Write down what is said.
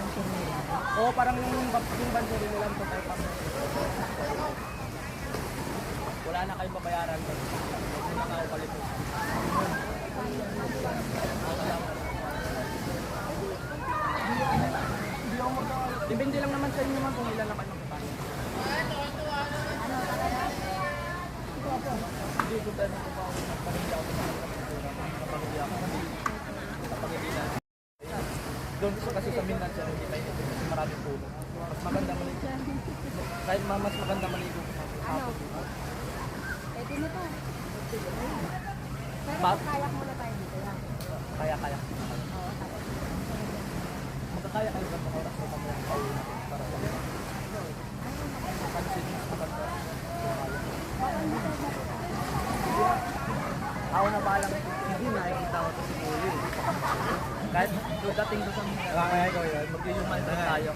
banser nila. Oo, parang yung banser nila ito tayo pang. Wala na kayong babayaran doon. Hindi na kayo palipos. Depende lang naman sa inyo naman kung ilan na kayo magpapano. Hindi ko tayo pamilya ako sa pamilya ako. Kapag hindi na. Doon kasi sa Mindan siya, hindi tayo kasi maraming puno. Mas maganda maligo. Kahit mas maganda maligo sa hapon dito. Pwede na to. Pero kayak muna tayo dito lang. Kaya. Oo, tapos. Magkakaya kayo ng mga oras na mamaya pauwi natin para sa mga. Pansin mas maganda. Ako na balang hindi nakikita ko ito si Kuya. Kahit dating ko sa mga kaya ikaw yun, mag-iumal tayo.